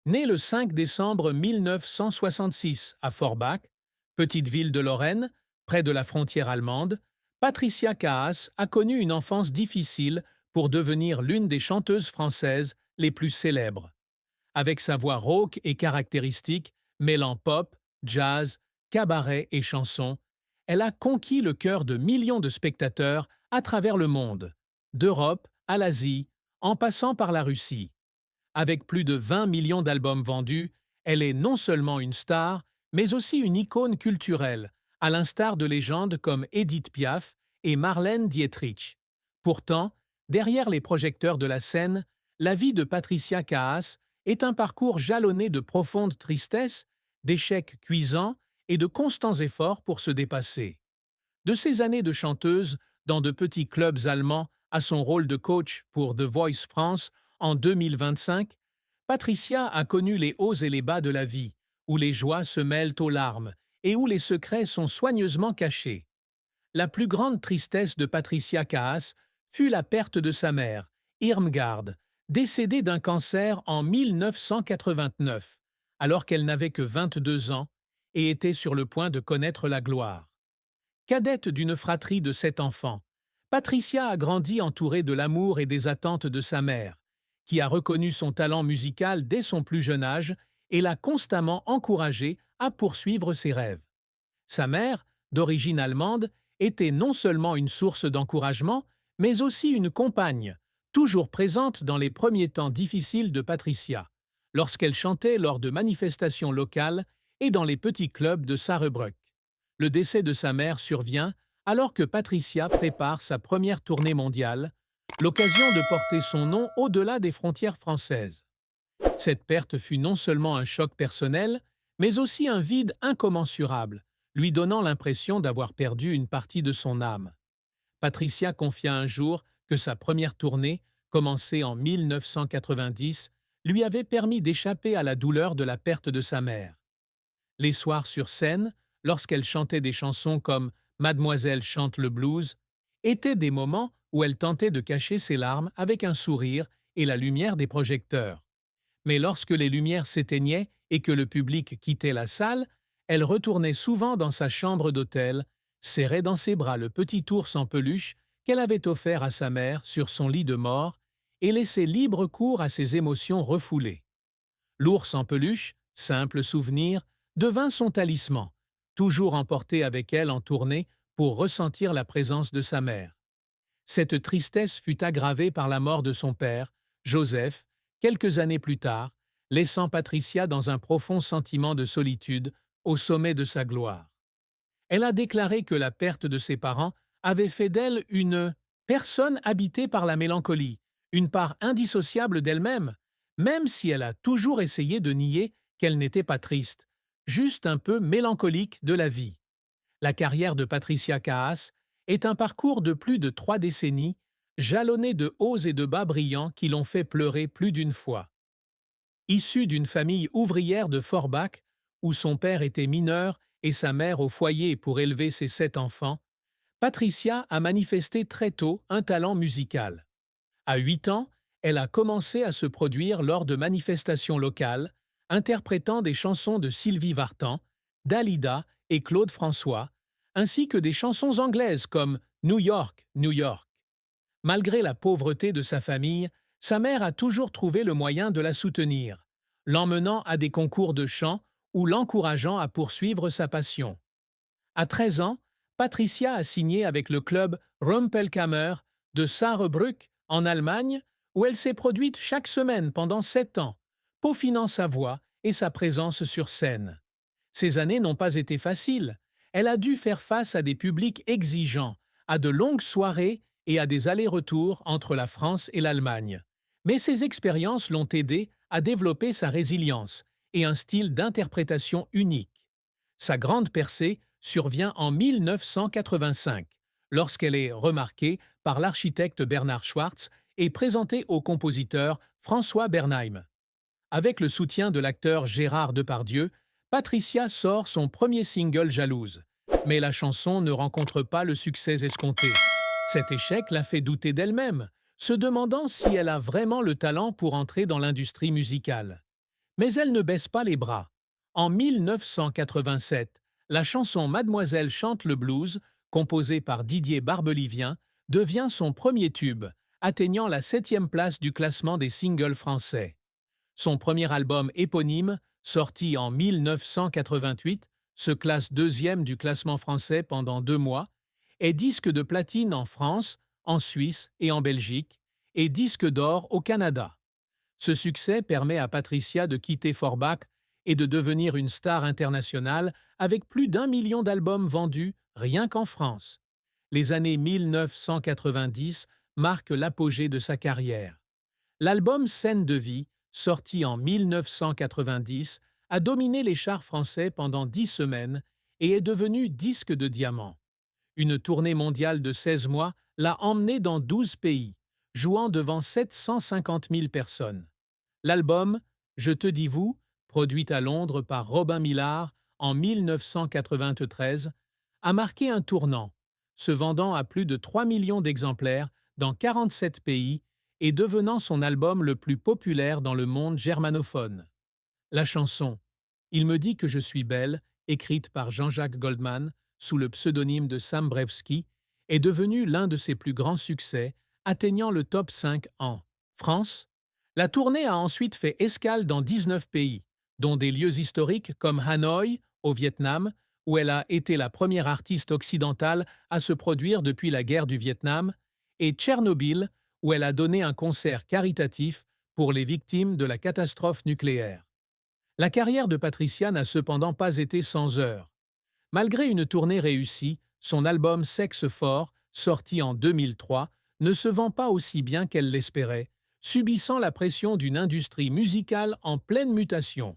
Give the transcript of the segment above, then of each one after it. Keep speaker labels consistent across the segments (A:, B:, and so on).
A: Née le 5 décembre 1966 à Forbach, petite ville de Lorraine, près de la frontière allemande, Patricia Kaas a connu une enfance difficile pour devenir l'une des chanteuses françaises les plus célèbres. Avec sa voix rauque et caractéristique, mêlant pop, jazz, cabaret et chansons, elle a conquis le cœur de millions de spectateurs à travers le monde, d'Europe à l'Asie, en passant par la Russie. Avec plus de 20 millions d'albums vendus, elle est non seulement une star, mais aussi une icône culturelle, à l'instar de légendes comme Edith Piaf et Marlène Dietrich. Pourtant, derrière les projecteurs de la scène, la vie de Patricia Kaas est un parcours jalonné de profonde tristesse, d'échecs cuisants et de constants efforts pour se dépasser. De ses années de chanteuse dans de petits clubs allemands à son rôle de coach pour The Voice France en 2025, Patricia a connu les hauts et les bas de la vie, où les joies se mêlent aux larmes et où les secrets sont soigneusement cachés. La plus grande tristesse de Patricia Kaas fut la perte de sa mère, Irmgard, décédée d'un cancer en 1989, alors qu'elle n'avait que 22 ans et était sur le point de connaître la gloire. Cadette d'une fratrie de 7 enfants, Patricia a grandi entourée de l'amour et des attentes de sa mère, qui a reconnu son talent musical dès son plus jeune âge et l'a constamment encouragée à poursuivre ses rêves. Sa mère, d'origine allemande, était non seulement une source d'encouragement, mais aussi une compagne, toujours présente dans les premiers temps difficiles de Patricia, lorsqu'elle chantait lors de manifestations locales et dans les petits clubs de Saarbrück. Le décès de sa mère survient alors que Patricia prépare sa première tournée mondiale, l'occasion de porter son nom au-delà des frontières françaises. Cette perte fut non seulement un choc personnel, mais aussi un vide incommensurable, lui donnant l'impression d'avoir perdu une partie de son âme. Patricia confia un jour que sa première tournée, commencée en 1990, lui avait permis d'échapper à la douleur de la perte de sa mère. Les soirs sur scène, lorsqu'elle chantait des chansons comme Mademoiselle chante le blues, étaient des moments où elle tentait de cacher ses larmes avec un sourire et la lumière des projecteurs. Mais lorsque les lumières s'éteignaient et que le public quittait la salle, elle retournait souvent dans sa chambre d'hôtel, serrait dans ses bras le petit ours en peluche qu'elle avait offert à sa mère sur son lit de mort et laissait libre cours à ses émotions refoulées. L'ours en peluche, simple souvenir, devint son talisman, toujours emporté avec elle en tournée pour ressentir la présence de sa mère. Cette tristesse fut aggravée par la mort de son père, Joseph, quelques années plus tard, laissant Patricia dans un profond sentiment de solitude au sommet de sa gloire. Elle a déclaré que la perte de ses parents avait fait d'elle une personne habitée par la mélancolie, une part indissociable d'elle-même, même si elle a toujours essayé de nier qu'elle n'était pas triste, juste un peu mélancolique de la vie. La carrière de Patricia Kaas est un parcours de plus de 3 décennies, jalonné de hauts et de bas brillants qui l'ont fait pleurer plus d'une fois. Issue d'une famille ouvrière de Forbach, où son père était mineur et sa mère au foyer pour élever ses 7 enfants, Patricia a manifesté très tôt un talent musical. À 8 ans, elle a commencé à se produire lors de manifestations locales, interprétant des chansons de Sylvie Vartan, Dalida et Claude François, ainsi que des chansons anglaises comme New York, New York. Malgré la pauvreté de sa famille, sa mère a toujours trouvé le moyen de la soutenir, l'emmenant à des concours de chant ou l'encourageant à poursuivre sa passion. À 13 ans, Patricia a signé avec le club Rumpelkammer de Saarbrück en Allemagne, où elle s'est produite chaque semaine pendant 7 ans, peaufinant sa voix et sa présence sur scène. Ces années n'ont pas été faciles. Elle a dû faire face à des publics exigeants, à de longues soirées et à des allers-retours entre la France et l'Allemagne. Mais ces expériences l'ont aidée à développer sa résilience et un style d'interprétation unique. Sa grande percée survient en 1985, lorsqu'elle est remarquée par l'architecte Bernard Schwartz et présentée au compositeur François Bernheim. Avec le soutien de l'acteur Gérard Depardieu, Patricia sort son premier single Jalouse. Mais la chanson ne rencontre pas le succès escompté. Cet échec l'a fait douter d'elle-même, se demandant si elle a vraiment le talent pour entrer dans l'industrie musicale. Mais elle ne baisse pas les bras. En 1987, la chanson Mademoiselle chante le blues, composée par Didier Barbelivien, devient son premier tube, atteignant la 7e place du classement des singles français. Son premier album éponyme, sorti en 1988, se classe 2e du classement français pendant 2 mois, est disque de platine en France, en Suisse et en Belgique, et disque d'or au Canada. Ce succès permet à Patricia de quitter Forbach et de devenir une star internationale avec plus d'1 million d'albums vendus rien qu'en France. Les années 1990 marquent l'apogée de sa carrière. L'album Scène de vie, sorti en 1990, a dominé les charts français pendant 10 semaines et est devenu disque de diamant. Une tournée mondiale de 16 mois l'a emmené dans 12 pays, jouant devant 750 000 personnes. L'album « Je te dis vous », produit à Londres par Robin Millar en 1993, a marqué un tournant, se vendant à plus de 3 millions d'exemplaires dans 47 pays et devenant son album le plus populaire dans le monde germanophone. La chanson « Il me dit que je suis belle », écrite par Jean-Jacques Goldman sous le pseudonyme de Sam Brewski, est devenue l'un de ses plus grands succès, atteignant le top 5 en France. La tournée a ensuite fait escale dans 19 pays, dont des lieux historiques comme Hanoï, au Vietnam, où elle a été la première artiste occidentale à se produire depuis la guerre du Vietnam, et Tchernobyl, où elle a donné un concert caritatif pour les victimes de la catastrophe nucléaire. La carrière de Patricia n'a cependant pas été sans heurts. Malgré une tournée réussie, son album Sexe fort, sorti en 2003, ne se vend pas aussi bien qu'elle l'espérait, subissant la pression d'une industrie musicale en pleine mutation.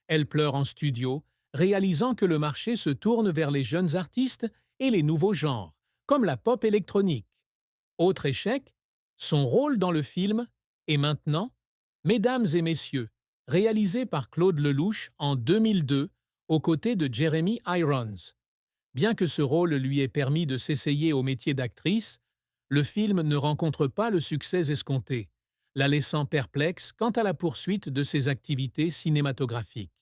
A: Elle pleure en studio, réalisant que le marché se tourne vers les jeunes artistes et les nouveaux genres, comme la pop électronique. Autre échec, son rôle dans le film « Et maintenant ?» Mesdames et messieurs, réalisé par Claude Lelouch en 2002, aux côtés de Jeremy Irons. Bien que ce rôle lui ait permis de s'essayer au métier d'actrice, le film ne rencontre pas le succès escompté, la laissant perplexe quant à la poursuite de ses activités cinématographiques.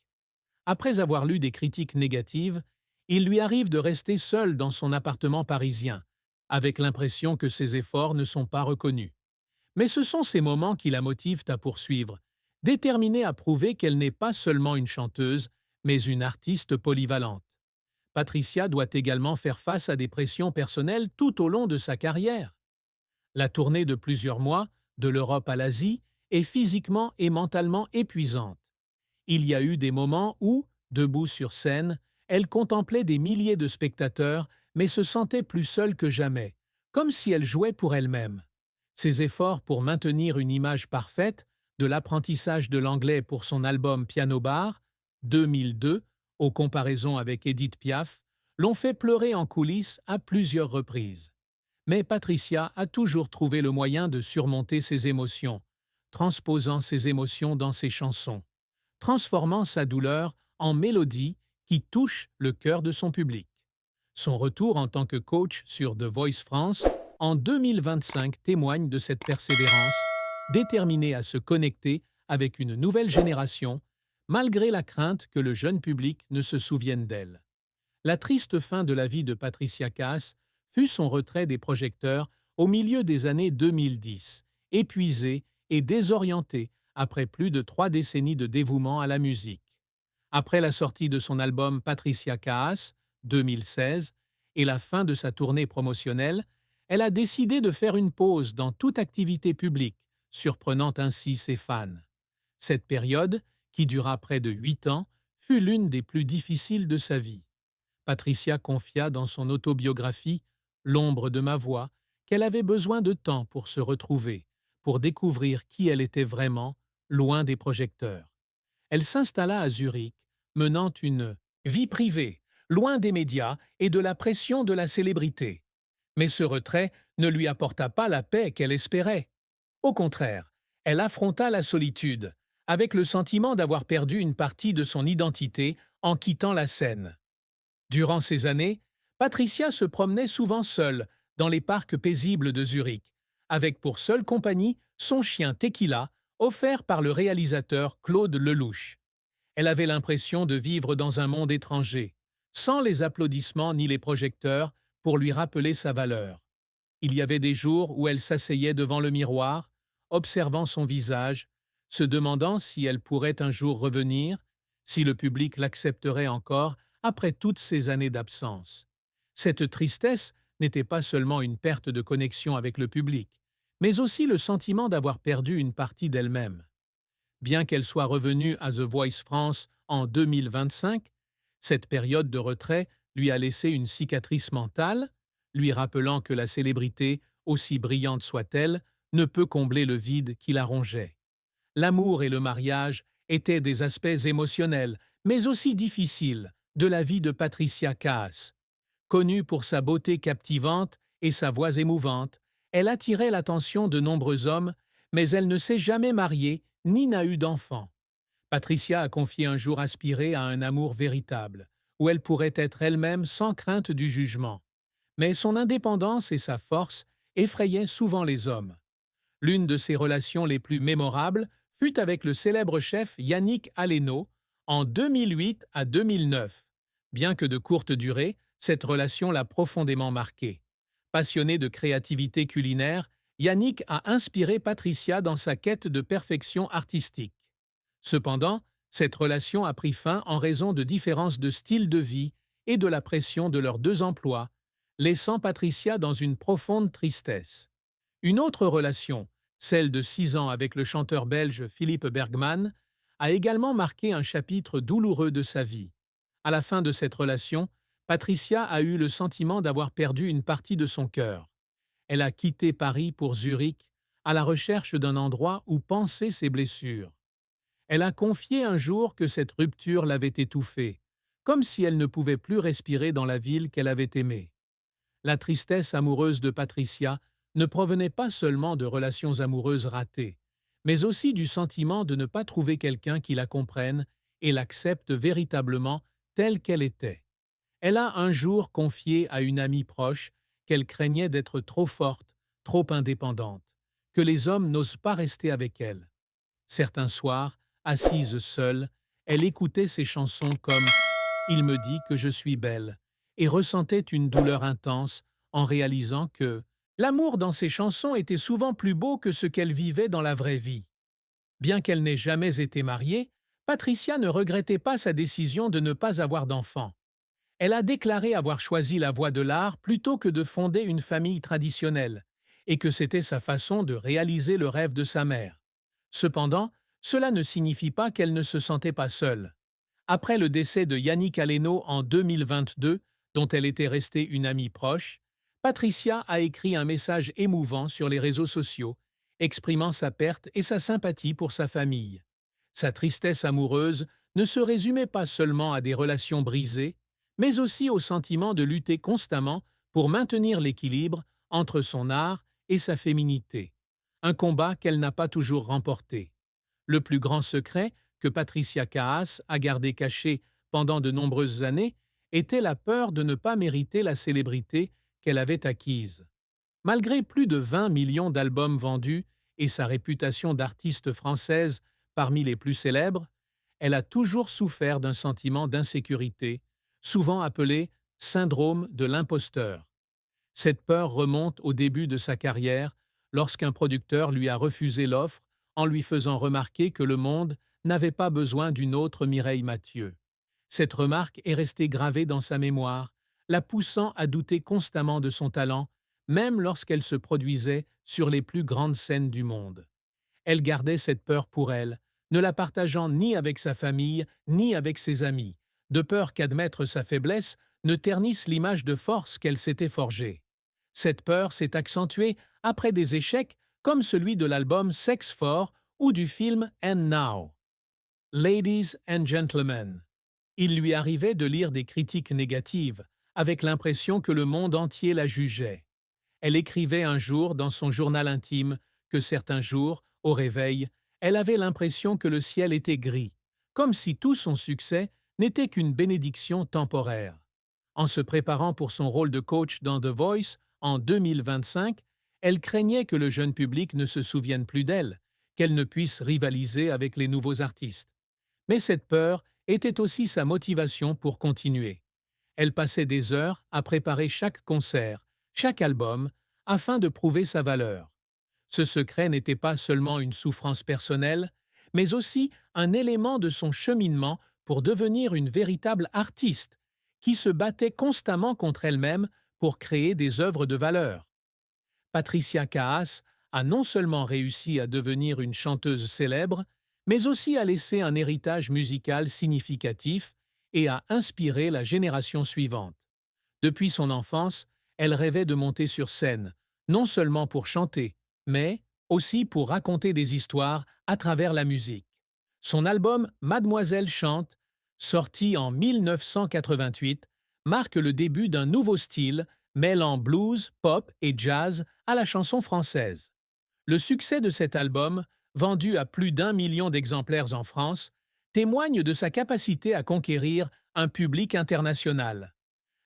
A: Après avoir lu des critiques négatives, il lui arrive de rester seul dans son appartement parisien, avec l'impression que ses efforts ne sont pas reconnus. Mais ce sont ces moments qui la motivent à poursuivre, déterminée à prouver qu'elle n'est pas seulement une chanteuse, mais une artiste polyvalente. Patricia doit également faire face à des pressions personnelles tout au long de sa carrière. La tournée de plusieurs mois, de l'Europe à l'Asie, est physiquement et mentalement épuisante. Il y a eu des moments où, debout sur scène, elle contemplait des milliers de spectateurs, mais se sentait plus seule que jamais, comme si elle jouait pour elle-même. Ses efforts pour maintenir une image parfaite, de l'apprentissage de l'anglais pour son album Piano Bar, 2002, aux comparaisons avec Édith Piaf, l'ont fait pleurer en coulisses à plusieurs reprises. Mais Patricia a toujours trouvé le moyen de surmonter ses émotions, transposant ses émotions dans ses chansons, transformant sa douleur en mélodie qui touche le cœur de son public. Son retour en tant que coach sur The Voice France en 2025 témoigne de cette persévérance, déterminée à se connecter avec une nouvelle génération, malgré la crainte que le jeune public ne se souvienne d'elle. La triste fin de la vie de Patricia Cass fut son retrait des projecteurs au milieu des années 2010, épuisée et désorientée après plus de 3 décennies de dévouement à la musique. Après la sortie de son album Patricia Cass, 2016, et la fin de sa tournée promotionnelle, elle a décidé de faire une pause dans toute activité publique, surprenant ainsi ses fans. Cette période, qui dura près de 8 ans, fut l'une des plus difficiles de sa vie. Patricia confia dans son autobiographie « L'ombre de ma voix » qu'elle avait besoin de temps pour se retrouver, pour découvrir qui elle était vraiment, loin des projecteurs. Elle s'installa à Zurich, menant une vie privée, loin des médias et de la pression de la célébrité. Mais ce retrait ne lui apporta pas la paix qu'elle espérait. Au contraire, elle affronta la solitude, avec le sentiment d'avoir perdu une partie de son identité en quittant la scène. Durant ces années, Patricia se promenait souvent seule dans les parcs paisibles de Zurich, avec pour seule compagnie son chien Tequila, offert par le réalisateur Claude Lelouch. Elle avait l'impression de vivre dans un monde étranger, sans les applaudissements ni les projecteurs pour lui rappeler sa valeur. Il y avait des jours où elle s'asseyait devant le miroir, observant son visage, se demandant si elle pourrait un jour revenir, si le public l'accepterait encore après toutes ces années d'absence. Cette tristesse n'était pas seulement une perte de connexion avec le public, mais aussi le sentiment d'avoir perdu une partie d'elle-même. Bien qu'elle soit revenue à The Voice France en 2025, cette période de retrait lui a laissé une cicatrice mentale, lui rappelant que la célébrité, aussi brillante soit-elle, ne peut combler le vide qui la rongeait. L'amour et le mariage étaient des aspects émotionnels, mais aussi difficiles, de la vie de Patricia Cass. Connue pour sa beauté captivante et sa voix émouvante, elle attirait l'attention de nombreux hommes, mais elle ne s'est jamais mariée ni n'a eu d'enfant. Patricia a confié un jour aspirer à un amour véritable, où elle pourrait être elle-même sans crainte du jugement. Mais son indépendance et sa force effrayaient souvent les hommes. L'une de ses relations les plus mémorables fut avec le célèbre chef Yannick Aleno en 2008 à 2009. Bien que de courte durée, cette relation l'a profondément marquée. Passionné de créativité culinaire, Yannick a inspiré Patricia dans sa quête de perfection artistique. Cependant, cette relation a pris fin en raison de différences de style de vie et de la pression de leurs deux emplois, laissant Patricia dans une profonde tristesse. Une autre relation, celle de 6 ans avec le chanteur belge Philippe Bergman, a également marqué un chapitre douloureux de sa vie. À la fin de cette relation, Patricia a eu le sentiment d'avoir perdu une partie de son cœur. Elle a quitté Paris pour Zurich, à la recherche d'un endroit où panser ses blessures. Elle a confié un jour que cette rupture l'avait étouffée, comme si elle ne pouvait plus respirer dans la ville qu'elle avait aimée. La tristesse amoureuse de Patricia ne provenait pas seulement de relations amoureuses ratées, mais aussi du sentiment de ne pas trouver quelqu'un qui la comprenne et l'accepte véritablement telle qu'elle était. Elle a un jour confié à une amie proche qu'elle craignait d'être trop forte, trop indépendante, que les hommes n'osent pas rester avec elle. Certains soirs, assise seule, elle écoutait ses chansons comme « Il me dit que je suis belle » et ressentait une douleur intense en réalisant que l'amour dans ses chansons était souvent plus beau que ce qu'elle vivait dans la vraie vie. Bien qu'elle n'ait jamais été mariée, Patricia ne regrettait pas sa décision de ne pas avoir d'enfant. Elle a déclaré avoir choisi la voie de l'art plutôt que de fonder une famille traditionnelle, et que c'était sa façon de réaliser le rêve de sa mère. Cependant, cela ne signifie pas qu'elle ne se sentait pas seule. Après le décès de Yannick Aleno en 2022, dont elle était restée une amie proche, Patricia a écrit un message émouvant sur les réseaux sociaux, exprimant sa perte et sa sympathie pour sa famille. Sa tristesse amoureuse ne se résumait pas seulement à des relations brisées, mais aussi au sentiment de lutter constamment pour maintenir l'équilibre entre son art et sa féminité, un combat qu'elle n'a pas toujours remporté. Le plus grand secret que Patricia Cass a gardé caché pendant de nombreuses années était la peur de ne pas mériter la célébrité qu'elle avait acquise. Malgré plus de 20 millions d'albums vendus et sa réputation d'artiste française parmi les plus célèbres, elle a toujours souffert d'un sentiment d'insécurité, souvent appelé « syndrome de l'imposteur ». Cette peur remonte au début de sa carrière, lorsqu'un producteur lui a refusé l'offre en lui faisant remarquer que le monde n'avait pas besoin d'une autre Mireille Mathieu. Cette remarque est restée gravée dans sa mémoire, la poussant à douter constamment de son talent, même lorsqu'elle se produisait sur les plus grandes scènes du monde. Elle gardait cette peur pour elle, ne la partageant ni avec sa famille, ni avec ses amis, de peur qu'admettre sa faiblesse ne ternisse l'image de force qu'elle s'était forgée. Cette peur s'est accentuée après des échecs comme celui de l'album Sex 4 ou du film And Now. Ladies and Gentlemen. Il lui arrivait de lire des critiques négatives, avec l'impression que le monde entier la jugeait. Elle écrivait un jour dans son journal intime que certains jours, au réveil, elle avait l'impression que le ciel était gris, comme si tout son succès n'était qu'une bénédiction temporaire. En se préparant pour son rôle de coach dans The Voice en 2025, elle craignait que le jeune public ne se souvienne plus d'elle, qu'elle ne puisse rivaliser avec les nouveaux artistes. Mais cette peur était aussi sa motivation pour continuer. Elle passait des heures à préparer chaque concert, chaque album, afin de prouver sa valeur. Ce secret n'était pas seulement une souffrance personnelle, mais aussi un élément de son cheminement pour devenir une véritable artiste, qui se battait constamment contre elle-même pour créer des œuvres de valeur. Patricia Kaas a non seulement réussi à devenir une chanteuse célèbre, mais aussi à laisser un héritage musical significatif et à inspirer la génération suivante. Depuis son enfance, elle rêvait de monter sur scène, non seulement pour chanter, mais aussi pour raconter des histoires à travers la musique. Son album Mademoiselle chante, sorti en 1988, marque le début d'un nouveau style mêlant blues, pop et jazz à la chanson française. Le succès de cet album, vendu à plus d'1 million d'exemplaires en France, témoigne de sa capacité à conquérir un public international.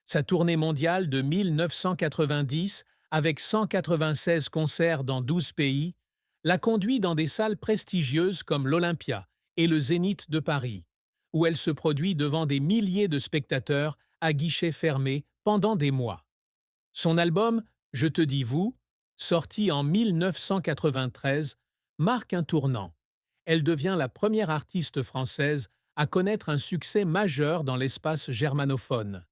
A: Sa tournée mondiale de 1990, avec 196 concerts dans 12 pays, l'a conduit dans des salles prestigieuses comme l'Olympia et le Zénith de Paris, où elle se produit devant des milliers de spectateurs à guichets fermés pendant des mois. Son album « Je te dis vous », sorti en 1993, marque un tournant. Elle devient la première artiste française à connaître un succès majeur dans l'espace germanophone.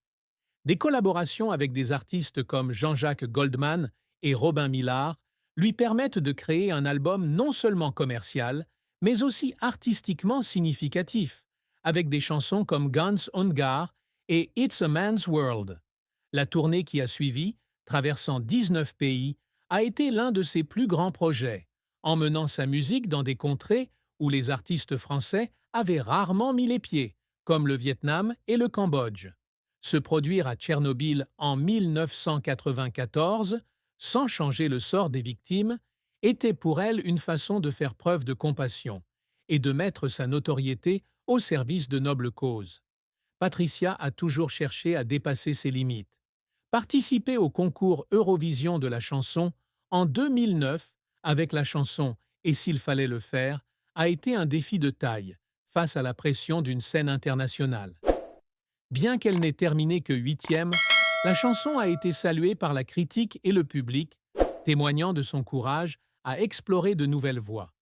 A: Des collaborations avec des artistes comme Jean-Jacques Goldman et Robin Millar lui permettent de créer un album non seulement commercial, mais aussi artistiquement significatif, avec des chansons comme Ganz und Gar et It's a Man's World. La tournée qui a suivi, traversant 19 pays, a été l'un de ses plus grands projets, emmenant sa musique dans des contrées où les artistes français avaient rarement mis les pieds, comme le Vietnam et le Cambodge. Se produire à Tchernobyl en 1994, sans changer le sort des victimes, était pour elle une façon de faire preuve de compassion et de mettre sa notoriété au service de nobles causes. Patricia a toujours cherché à dépasser ses limites. Participer au concours Eurovision de la chanson en 2009 avec la chanson « Et s'il fallait le faire » a été un défi de taille face à la pression d'une scène internationale. Bien qu'elle n'ait terminé que 8e, la chanson a été saluée par la critique et le public, témoignant de son courage à explorer de nouvelles voies.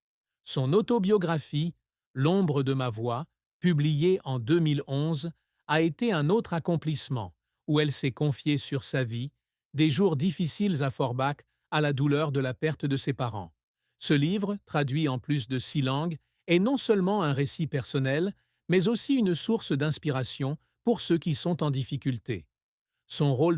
A: Son autobiographie, L'ombre de ma voix, publiée en 2011, a été un autre accomplissement, où elle s'est confiée sur sa vie, des jours difficiles à Forbach à la douleur de la perte de ses parents. Ce livre, traduit en plus de 6 langues, est non seulement un récit personnel, mais aussi une source d'inspiration pour ceux qui sont en difficulté. Son rôle de